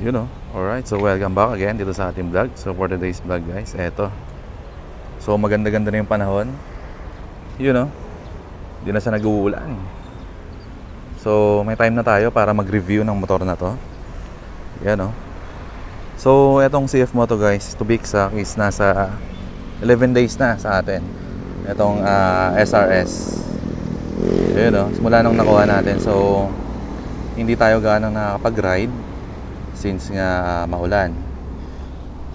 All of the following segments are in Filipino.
You know. Alright, so welcome back again dito sa ating vlog. So for today's vlog guys, eto. So maganda-ganda na yung panahon. You know, di na siya nag-uulan. So may time na tayo para mag-review ng motor na to. Yan no. So etong CF Moto guys, to be exact, is nasa 11 days na sa atin. Etong SRS. Yan no, simula nung nakuha natin. So hindi tayo gaano nakakapag-ride since nga maulan.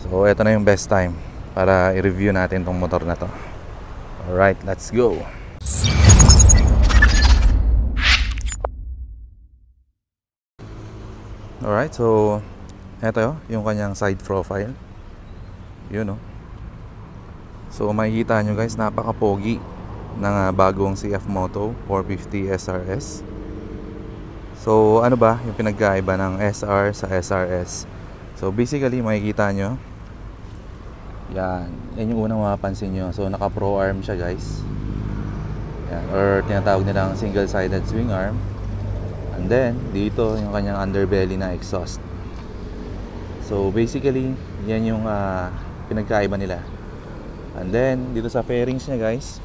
So ito na yung best time para i-review natin tong motor na to. Alright, let's go. Alright, so ito yung kanyang side profile. Yun no. So makikita nyo guys, napaka-pogi ng bagong CF Moto 450 SRS. So ano ba yung pinagkaiba ng SR sa SRS? So basically makikita nyo, yan yung unang mapapansin nyo. So naka pro arm siya guys, yan, or tinatawag nilang single sided swing arm. And then dito yung kanyang underbelly na exhaust. So basically yan yung pinagkaiba nila. And then dito sa fairings niya guys,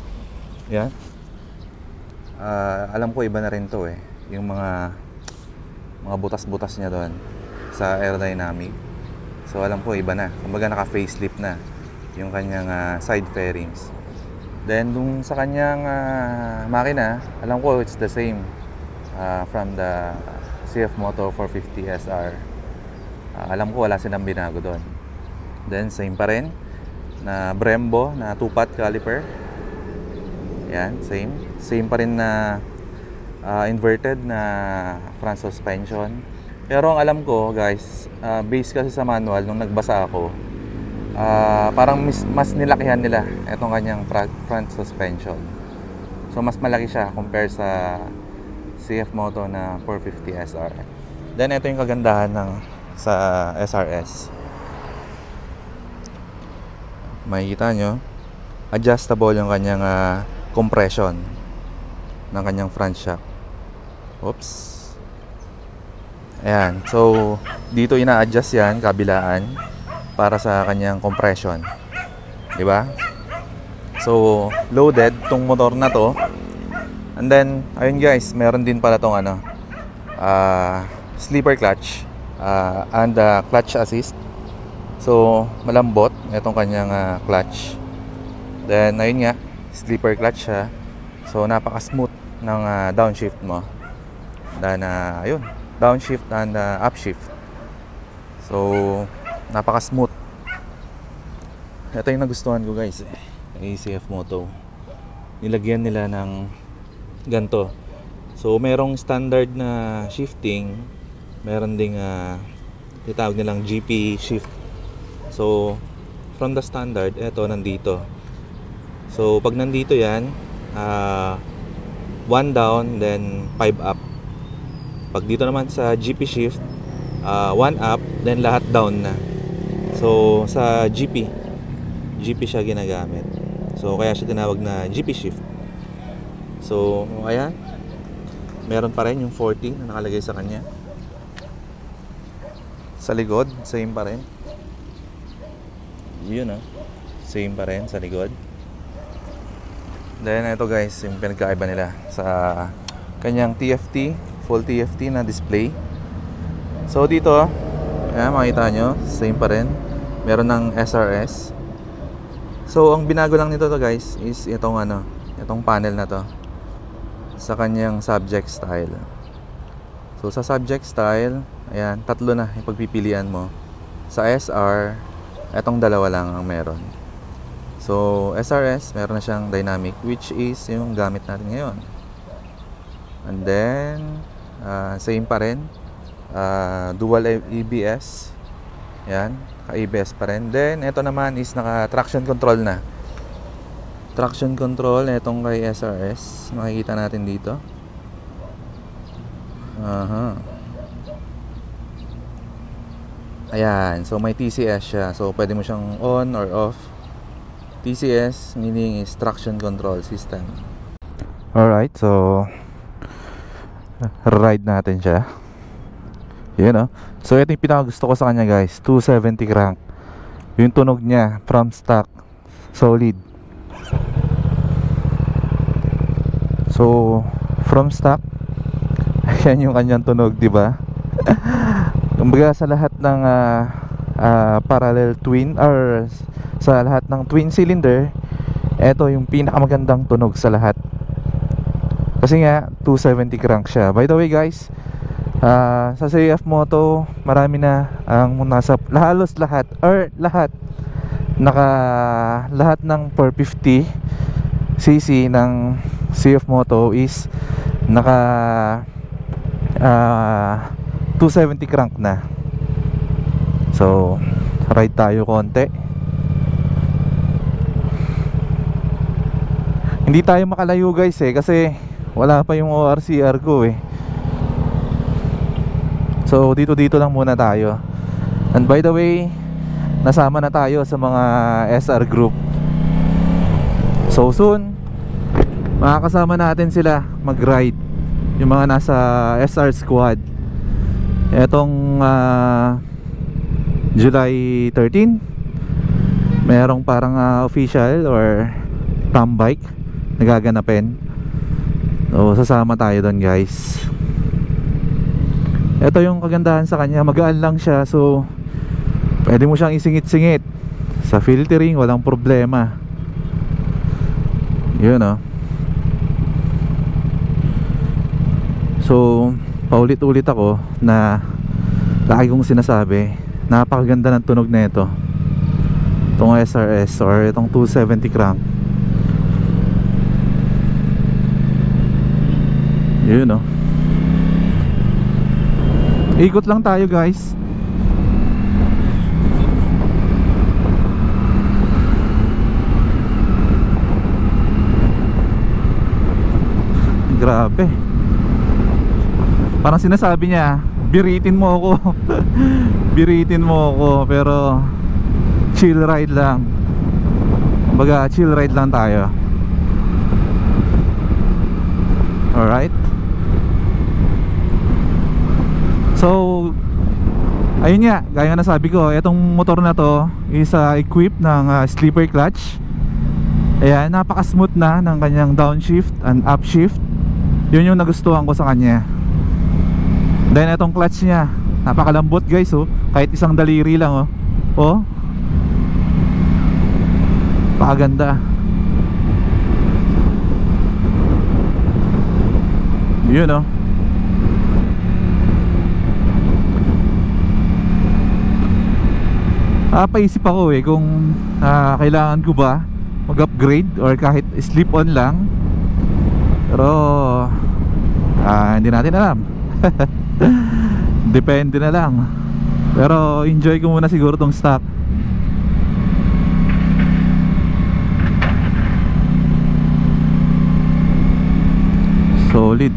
yan, alam ko iba na rin to yung mga butas-butas niya doon sa aerodynamic. So alam ko iba na, kumbaga naka facelift na yung kanyang side fairings. Then dun sa kanyang makina, alam ko it's the same from the CF Moto 450 SR. Alam ko wala silang binago doon. Then same pa rin na Brembo na 2-pot caliper. Yan, same pa rin na inverted na front suspension. Pero ang alam ko guys, base kasi sa manual nung nagbasa ako, parang mas nilakihan nila itong kanyang front suspension. So mas malaki siya compare sa CF Moto na 450 SR. Then ito yung kagandahan ng sa SRS. Makikita nyo, adjustable yung kanyang compression ng kanyang front shock. Oops. Ayan. So dito ina-adjust yan kabilaan para sa kanyang compression. 'Di ba? So loaded tong motor na to. And then ayun guys, meron din pala tong sleeper clutch and clutch assist. So malambot itong kanyang clutch. Then ayun nga, sleeper clutch siya. So napaka-smooth ng downshift mo. Dan ayun, downshift and upshift. So napaka-smooth. Ito yung nagustuhan ko guys, CF Moto. Nilagyan nila ng ganto. So merong standard na shifting, meron ding tinatawag nilang GP shift. So from the standard, ito nandito. So pag nandito yan, 1 down then 5 up. Pag dito naman sa GP shift, 1 up then lahat down na. So sa GP siya ginagamit. So kaya siya tinawag na GP shift. So ayan, meron pa rin yung 40 na nakalagay sa kanya. Sa likod, same pa rin. Yun same pa rin sa likod. Then ito guys, yung pinagkaiba nila sa kanyang TFT, full TFT na display. So dito, ayan, makita nyo, same pa rin. Meron ng SRS. So ang binago lang nito to guys is itong itong panel na to sa kanyang subject style. So sa subject style, ayan, tatlo na yung pagpipilian mo. Sa SR, etong dalawa lang ang meron. So SRS, meron na siyang dynamic, which is yung gamit natin ngayon. And then same pa rin, dual ABS. Yan, ka-ABS pa rin. Then ito naman is naka traction control na. Traction control itong kay SRS, makikita natin dito. Ayan, so may TCS siya. So pwede mo siyang on or off. TCS meaning is traction control system. Alright, so ride natin siya. Yun, oh. So ito yung pinakagusto ko sa kanya, guys. 270 crank. Yung tunog niya from stock, solid. So from stock, ayan yung kanyang tunog, di ba? Kumbaga sa lahat ng parallel twin, or sa lahat ng twin cylinder, ito yung pinakamagandang tunog sa lahat. Kasi nga 270 crank siya. By the way, guys, sa CF Moto, marami na ang nasa halos lahat, or lahat ng 450 cc ng CF Moto is naka 270 crank na. So ride tayo konti. Hindi tayo makalayo, guys, kasi wala pa yung ORCR ko eh. So dito lang muna tayo. And by the way, nasama na tayo sa mga SR group. So soon, makakasama natin sila mag-ride, yung mga nasa SR squad. Etong July 13, merong parang official or tam bike na gaganapin. So sasama tayo doon, guys. Ito yung kagandahan sa kanya, magaan lang siya. So pwede mo siyang isingit-singit. Sa filtering, walang problema. Yun, oh. So paulit-ulit ako na lagi kong sinasabi, napakaganda ng tunog na ito, itong SRS or itong 270 crank. Yun, oh. Ikot lang tayo, guys. Grabe. Parang sinasabi niya, biritin mo ako. Biritin mo ako, pero chill ride lang. Kumbaga, chill ride lang tayo. Alright. So ayun nga, gaya na sabi ko, itong motor na to is equipped ng sleeper clutch. Ayan, napaka-smooth na ng kanyang downshift and upshift. Yun yung nagustuhan ko sa kanya. Then itong clutch niya, napakalambot, guys, oh. Kahit isang daliri lang, oh. Oh, pakaganda. Yun, oh. Paisip ako kung kailangan ko ba mag-upgrade or kahit slip-on lang. Pero hindi natin alam. Depende na lang. Pero enjoy ko muna siguro tong stock. Solid.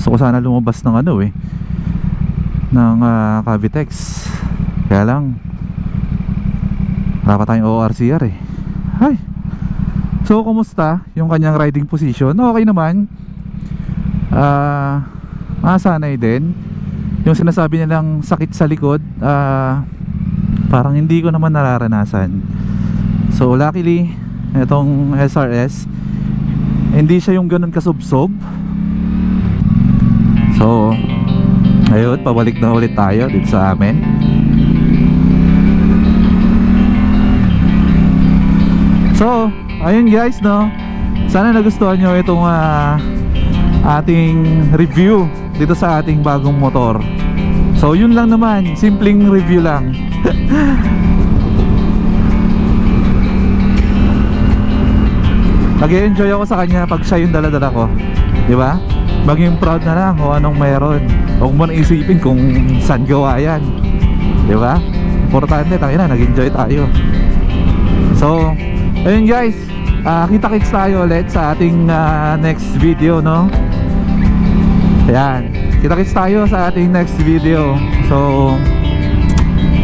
Gusto ko sana lumabas ng ng Cavitex. Kaya lang wala pa tayong ORCR eh. Ay. So kumusta yung kanyang riding position? Okay naman. Masanay din. Yung sinasabi nilang sakit sa likod, parang hindi ko naman nararanasan. So luckily itong SRS, hindi siya yung ganun kasubsob. So ayun, pabalik na ulit tayo dito sa amin. So ayun, guys, no, sana nagustuhan nyo itong ating review dito sa ating bagong motor. So yun lang naman, simpleng review lang. Nag-enjoy ako sa kanya pag siya yung daladala ko, di ba? Maging proud na lang kung anong meron. Huwag mo na isipin kung saan gawa yan, di ba? Importante, tangina, nag-enjoy tayo. So ayun guys, kita-kits tayo ulit sa ating next video, no? Ayan, kita-kits tayo sa ating next video. So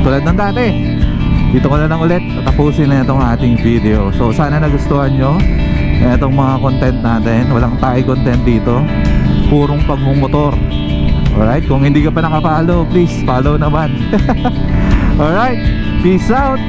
tulad ng dati, dito ko na lang ulit tapusin na itong ating video. So sana nagustuhan nyo itong mga content natin. Walang tayo content dito, purong pagmumotor. Alright, kung hindi ka pa nakapollow, please follow naman. Alright, peace out.